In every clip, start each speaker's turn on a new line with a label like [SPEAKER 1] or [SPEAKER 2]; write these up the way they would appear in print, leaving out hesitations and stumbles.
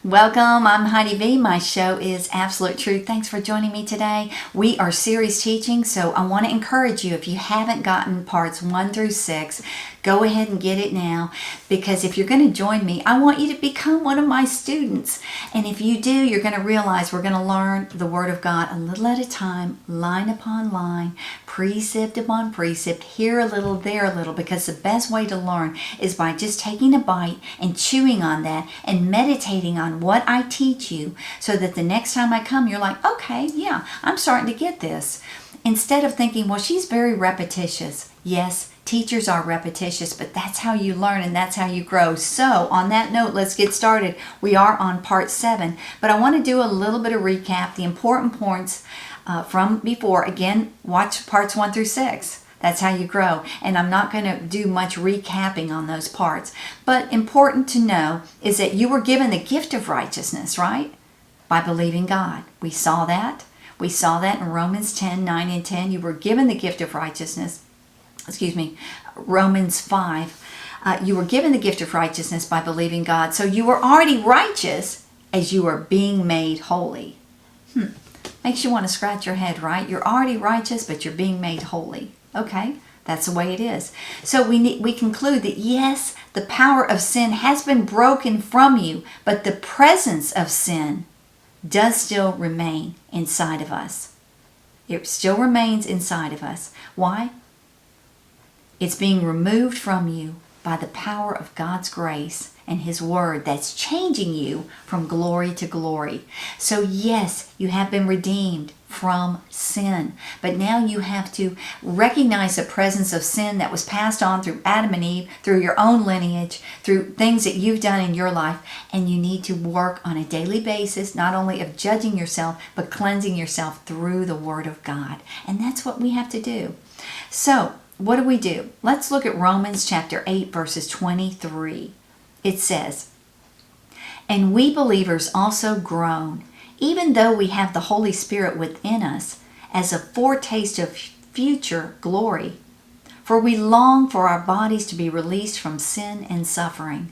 [SPEAKER 1] Welcome, I'm Heidi V. My show is Absolute Truth. Thanks for joining me today. We are series teaching, so I want to encourage you, if you haven't gotten parts 1 through 6, go ahead and get it now, because if you're going to join me, I want you to become one of my students. And if you do, you're going to realize we're going to learn the Word of God a little at a time, line upon line, precept upon precept, here a little, there a little, because the best way to learn is by just taking a bite and chewing on that and meditating on what I teach you, so that the next time I come, you're like, okay, yeah, I'm starting to get this. Instead of thinking, well, she's very repetitious. Yes, teachers are repetitious, but that's how you learn and that's how you grow. So on that note, let's get started. We are on part 7, but I want to do a little bit of recap, the important points from before. Again, watch parts 1 through 6. That's how you grow. And I'm not going to do much recapping on those parts. But important to know is that you were given the gift of righteousness, right? By believing God. We saw that. We saw that in Romans 10, 9 and 10. You were given the gift of righteousness. Romans 5. You were given the gift of righteousness by believing God. So you were already righteous as you are being made holy. Makes you want to scratch your head, right? You're already righteous, but you're being made holy. Okay, that's the way it is. So we conclude that yes, the power of sin has been broken from you, but the presence of sin does still remain inside of us. It still remains inside of us. Why? It's being removed from you by the power of God's grace and His Word that's changing you from glory to glory. So yes, you have been redeemed from sin, but now you have to recognize the presence of sin that was passed on through Adam and Eve, through your own lineage, through things that you've done in your life, and you need to work on a daily basis, not only of judging yourself, but cleansing yourself through the Word of God. And that's what we have to do. So what do? Let's look at Romans chapter 8, verses 23. It says, "And we believers also groan, even though we have the Holy Spirit within us, as a foretaste of future glory. For we long for our bodies to be released from sin and suffering.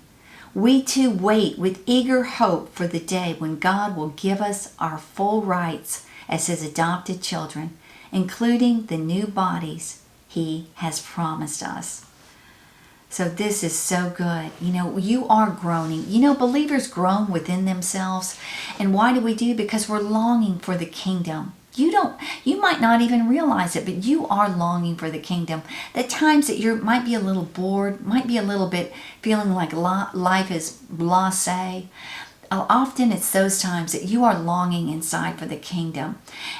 [SPEAKER 1] We too wait with eager hope for the day when God will give us our full rights as His adopted children, including the new bodies He has promised us." So this is so good. You are groaning. Believers groan within themselves. And why do? Because we're longing for the kingdom. You might not even realize it, but you are longing for the kingdom. The times that you might be a little bored, might be a little bit feeling like life is blasé. Often it's those times that you are longing inside for the kingdom.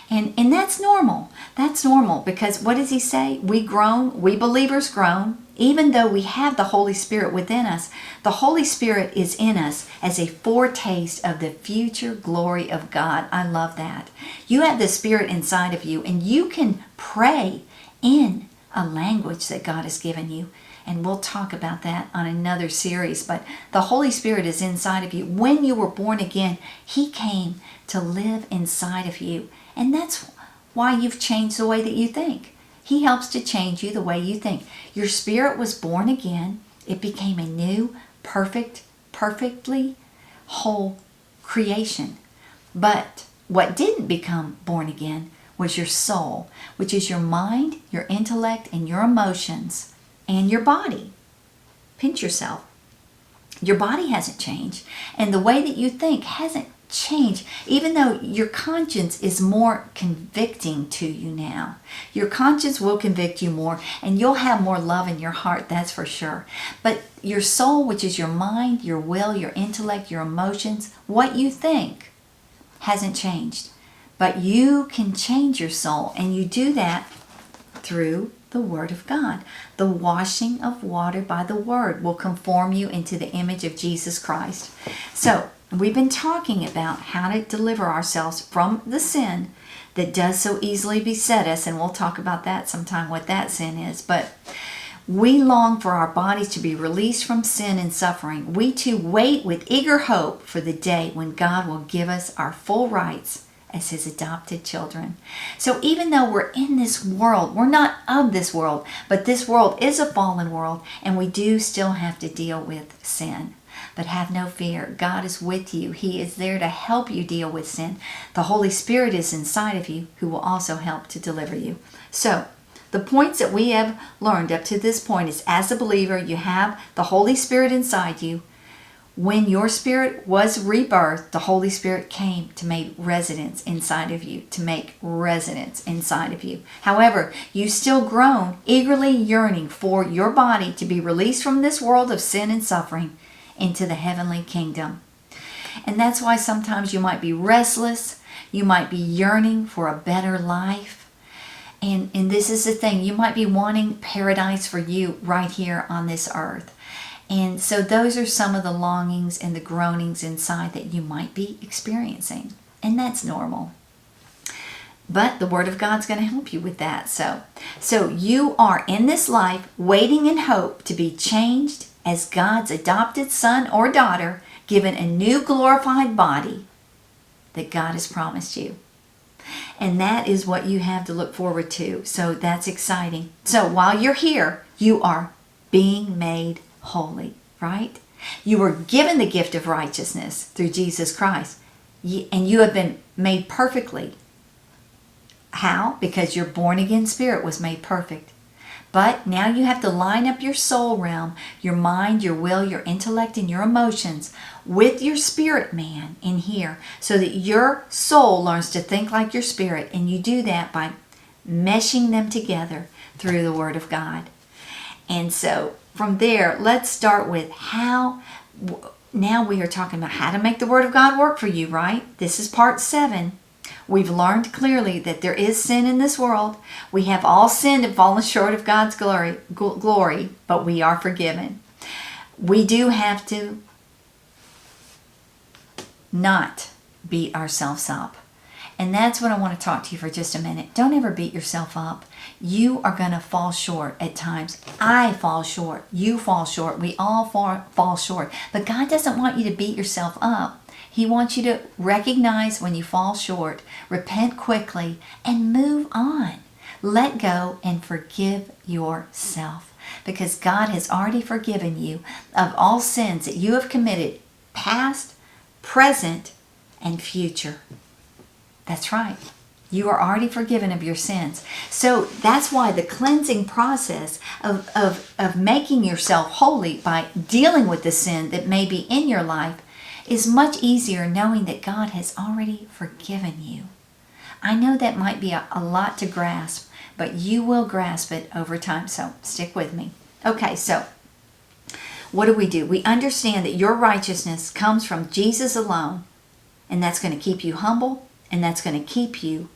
[SPEAKER 1] And that's normal. That's normal, because what does he say? We groan, we believers groan, even though we have the Holy Spirit within us. The Holy Spirit is in us as a foretaste of the future glory of God. I love that. You have the Spirit inside of you, and you can pray in a language that God has given you. And we'll talk about that on another series. But the Holy Spirit is inside of you. When you were born again, He came to live inside of you. And that's why you've changed the way that you think. He helps to change you the way you think. Your spirit was born again. It became a new, perfectly whole creation. But what didn't become born again was your soul, which is your mind, your intellect, and your emotions. And your body. Pinch yourself. Your body hasn't changed. And the way that you think hasn't changed. Even though your conscience is more convicting to you now. Your conscience will convict you more. And you'll have more love in your heart, that's for sure. But your soul, which is your mind, your will, your intellect, your emotions, what you think, hasn't changed. But you can change your soul. And you do that through the Word of God. The washing of water by the Word will conform you into the image of Jesus Christ. So, we've been talking about how to deliver ourselves from the sin that does so easily beset us, and we'll talk about that sometime, what that sin is. But we long for our bodies to be released from sin and suffering. We too wait with eager hope for the day when God will give us our full rights as His adopted children. So even though we're in this world, we're not of this world, but this world is a fallen world, and we do still have to deal with sin. But have no fear. God is with you. He is there to help you deal with sin. The Holy Spirit is inside of you who will also help to deliver you. So, the points that we have learned up to this point is, as a believer, you have the Holy Spirit inside you. When your spirit was rebirthed, the Holy Spirit came to make residence inside of you, to make residence inside of you. However, you still groan, eagerly yearning for your body to be released from this world of sin and suffering into the heavenly kingdom. And that's why sometimes you might be restless, you might be yearning for a better life. And this is the thing, you might be wanting paradise for you right here on this earth. And so those are some of the longings and the groanings inside that you might be experiencing. And that's normal. But the Word of God's going to help you with that. So you are in this life waiting in hope to be changed as God's adopted son or daughter, given a new glorified body that God has promised you. And that is what you have to look forward to. So that's exciting. So while you're here, you are being made holy, right? You were given the gift of righteousness through Jesus Christ, and you have been made perfectly. How? Because your born again spirit was made perfect. But now you have to line up your soul realm, your mind, your will, your intellect, and your emotions with your spirit man in here, so that your soul learns to think like your spirit. And you do that by meshing them together through the Word of God. And so from there, let's start with how. Now we are talking about how to make the Word of God work for you, right? This is part 7. We've learned clearly that there is sin in this world. We have all sinned and fallen short of God's glory, but we are forgiven. We do have to not beat ourselves up. And that's what I want to talk to you for just a minute. Don't ever beat yourself up. You are going to fall short at times. I fall short. You fall short. We all fall short. But God doesn't want you to beat yourself up. He wants you to recognize when you fall short, repent quickly, and move on. Let go and forgive yourself, because God has already forgiven you of all sins that you have committed, past, present, and future. That's right. You are already forgiven of your sins. So that's why the cleansing process of making yourself holy by dealing with the sin that may be in your life is much easier, knowing that God has already forgiven you. I know that might be a lot to grasp, but you will grasp it over time. So stick with me. Okay, so what do? We understand that your righteousness comes from Jesus alone, and that's going to keep you humble, and that's going to keep you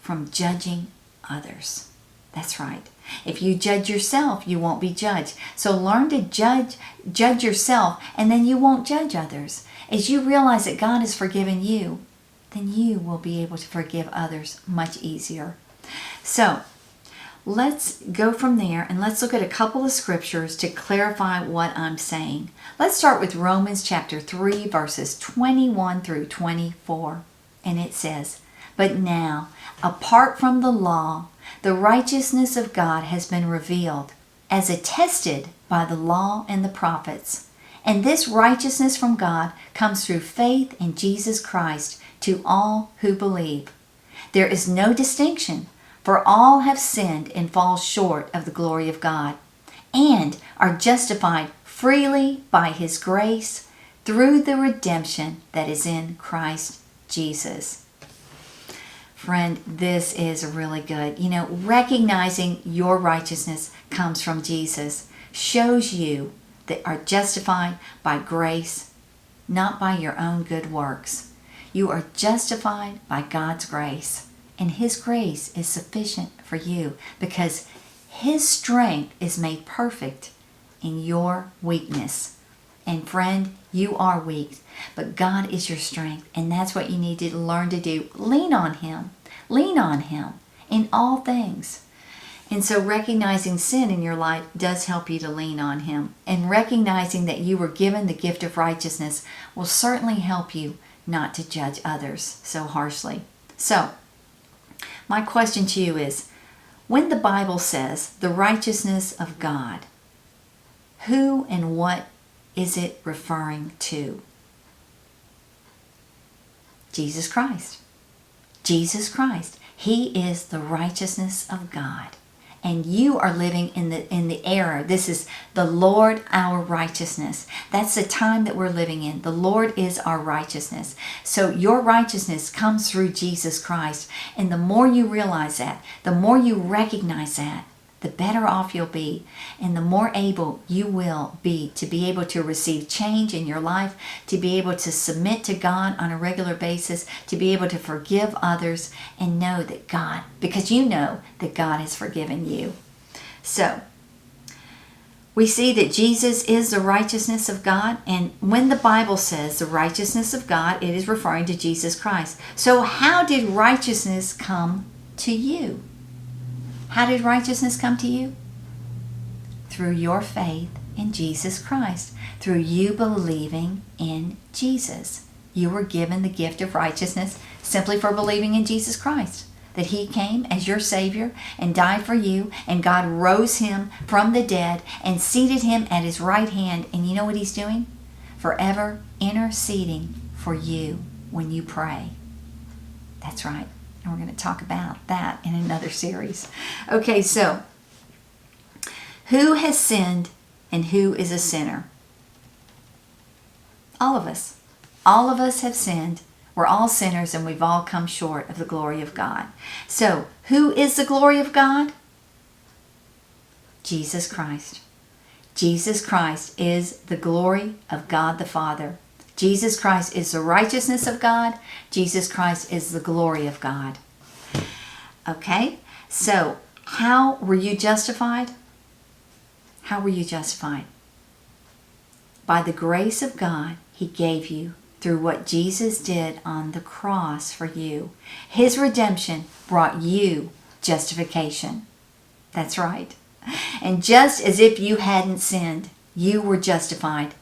[SPEAKER 1] from judging others. That's right. If you judge yourself, you won't be judged. So learn to judge yourself, and then you won't judge others. As you realize that God has forgiven you, then you will be able to forgive others much easier. So let's go from there, and let's look at a couple of scriptures to clarify what I'm saying. Let's start with Romans chapter 3, verses 21 through 24. And it says, "But now, apart from the law, the righteousness of God has been revealed, as attested by the law and the prophets. And this righteousness from God comes through faith in Jesus Christ to all who believe. There is no distinction, for all have sinned and fall short of the glory of God, and are justified freely by His grace through the redemption that is in Christ Jesus." Friend, this is really good. Recognizing your righteousness comes from Jesus shows you that are justified by grace, not by your own good works. You are justified by God's grace, and His grace is sufficient for you because His strength is made perfect in your weakness. And friend, you are weak, but God is your strength, and that's what you need to learn to do. Lean on Him. Lean on Him in all things. And so recognizing sin in your life does help you to lean on Him. And recognizing that you were given the gift of righteousness will certainly help you not to judge others so harshly. So, my question to you is, when the Bible says the righteousness of God, who and what is it referring to? Jesus Christ. Jesus Christ. He is the righteousness of God. And you are living in the error. This is the Lord our righteousness. That's the time that we're living in. The Lord is our righteousness. So your righteousness comes through Jesus Christ. And the more you realize that, the more you recognize that, the better off you'll be, and the more able you will be to be able to receive change in your life, to be able to submit to God on a regular basis, to be able to forgive others, and know that God, because you know that God has forgiven you. So, we see that Jesus is the righteousness of God, and when the Bible says the righteousness of God, it is referring to Jesus Christ. So how did righteousness come to you? How did righteousness come to you? Through your faith in Jesus Christ. Through you believing in Jesus. You were given the gift of righteousness simply for believing in Jesus Christ. That He came as your Savior and died for you, and God rose Him from the dead and seated Him at His right hand. And you know what He's doing? Forever interceding for you when you pray. That's right. And we're going to talk about that in another series. Okay, so who has sinned and who is a sinner? All of us. All of us have sinned. We're all sinners and we've all come short of the glory of God. So, who is the glory of God? Jesus Christ. Jesus Christ is the glory of God the Father. Jesus Christ is the righteousness of God. Jesus Christ is the glory of God. Okay, so how were you justified? How were you justified? By the grace of God He gave you through what Jesus did on the cross for you. His redemption brought you justification. That's right. And just as if you hadn't sinned, you were justified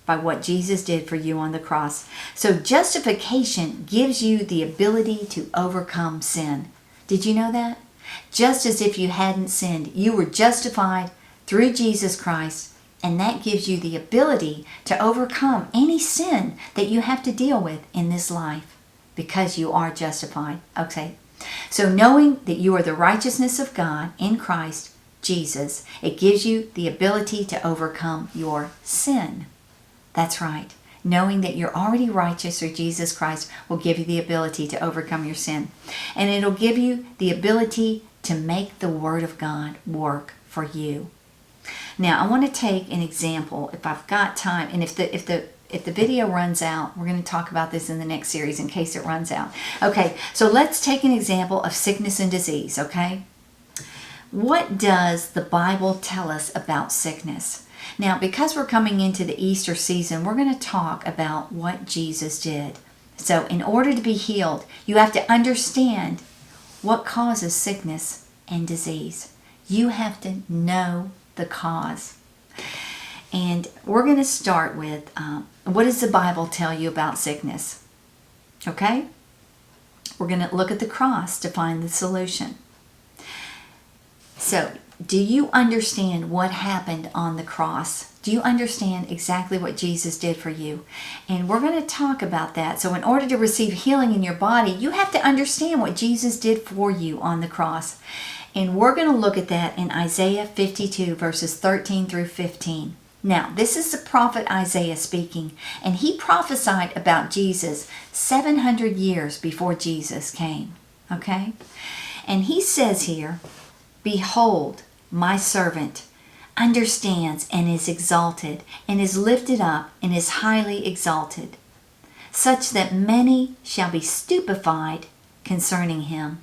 [SPEAKER 1] by what Jesus did for you on the cross. So justification gives you the ability to overcome sin. Did you know that? Just as if you hadn't sinned, you were justified through Jesus Christ, and that gives you the ability to overcome any sin that you have to deal with in this life because you are justified. Okay, so knowing that you are the righteousness of God in Christ Jesus, it gives you the ability to overcome your sin. That's right. Knowing that you're already righteous through Jesus Christ will give you the ability to overcome your sin. And it'll give you the ability to make the Word of God work for you. Now, I want to take an example, if I've got time, and if the video runs out, we're going to talk about this in the next series in case it runs out. Okay, so let's take an example of sickness and disease, okay? What does the Bible tell us about sickness? Now, because we're coming into the Easter season, we're going to talk about what Jesus did. So, in order to be healed, you have to understand what causes sickness and disease. You have to know the cause. And we're going to start with, what does the Bible tell you about sickness? Okay? We're going to look at the cross to find the solution. So, do you understand what happened on the cross? Do you understand exactly what Jesus did for you? And we're going to talk about that. So in order to receive healing in your body, you have to understand what Jesus did for you on the cross. And we're going to look at that in Isaiah 52, verses 13 through 15. Now, this is the prophet Isaiah speaking, and he prophesied about Jesus 700 years before Jesus came. Okay? And he says here, "Behold, my servant understands and is exalted, and is lifted up and is highly exalted, such that many shall be stupefied concerning him.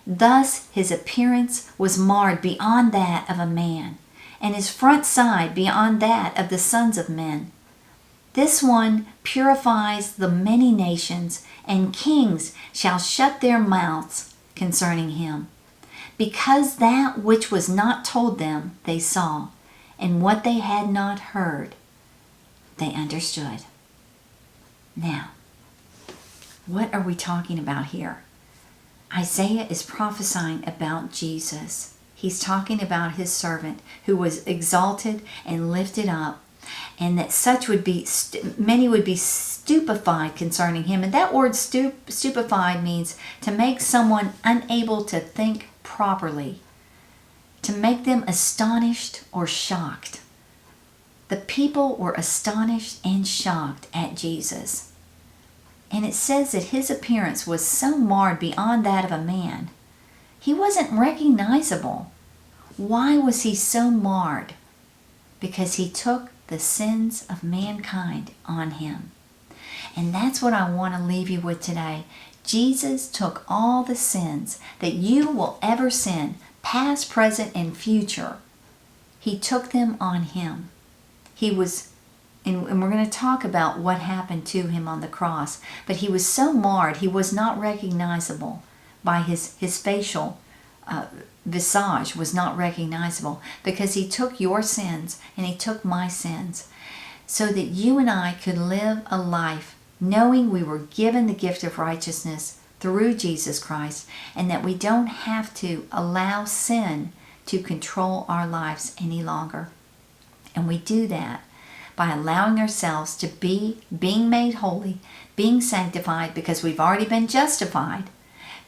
[SPEAKER 1] Thus his appearance was marred beyond that of a man, and his front side beyond that of the sons of men. This one purifies the many nations, and kings shall shut their mouths concerning him. Because that which was not told them they saw, and what they had not heard they understood." Now, what are we talking about here? Isaiah is prophesying about Jesus. He's talking about his servant who was exalted and lifted up, and that such would be, many would be stupefied concerning him. And that word stupefied means to make someone unable to think properly, to make them astonished or shocked. The people were astonished and shocked at Jesus. And it says that his appearance was so marred beyond that of a man. He wasn't recognizable. Why was he so marred? Because he took the sins of mankind on him. And that's what I want to leave you with today. Jesus took all the sins that you will ever sin, past, present, and future. He took them on him. He was, and we're going to talk about what happened to him on the cross, but he was so marred, he was not recognizable by his facial visage was not recognizable, because he took your sins and he took my sins, so that you and I could live a life knowing we were given the gift of righteousness through Jesus Christ, and that we don't have to allow sin to control our lives any longer. And we do that by allowing ourselves to being made holy, being sanctified, because we've already been justified,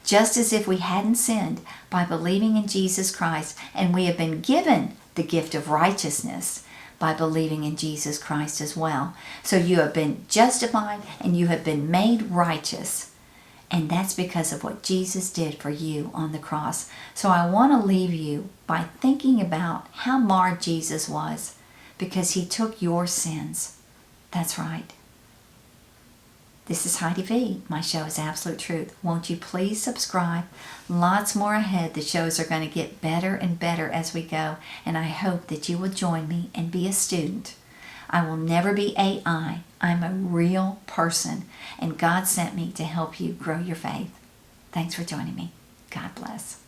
[SPEAKER 1] just as if we hadn't sinned, by believing in Jesus Christ. And we have been given the gift of righteousness by believing in Jesus Christ as well. So you have been justified and you have been made righteous. And that's because of what Jesus did for you on the cross. So I want to leave you by thinking about how marred Jesus was, because he took your sins. That's right. This is Heidi V. My show is Absolute Truth. Won't you please subscribe? Lots more ahead. The shows are going to get better and better as we go. And I hope that you will join me and be a student. I will never be AI. I'm a real person. And God sent me to help you grow your faith. Thanks for joining me. God bless.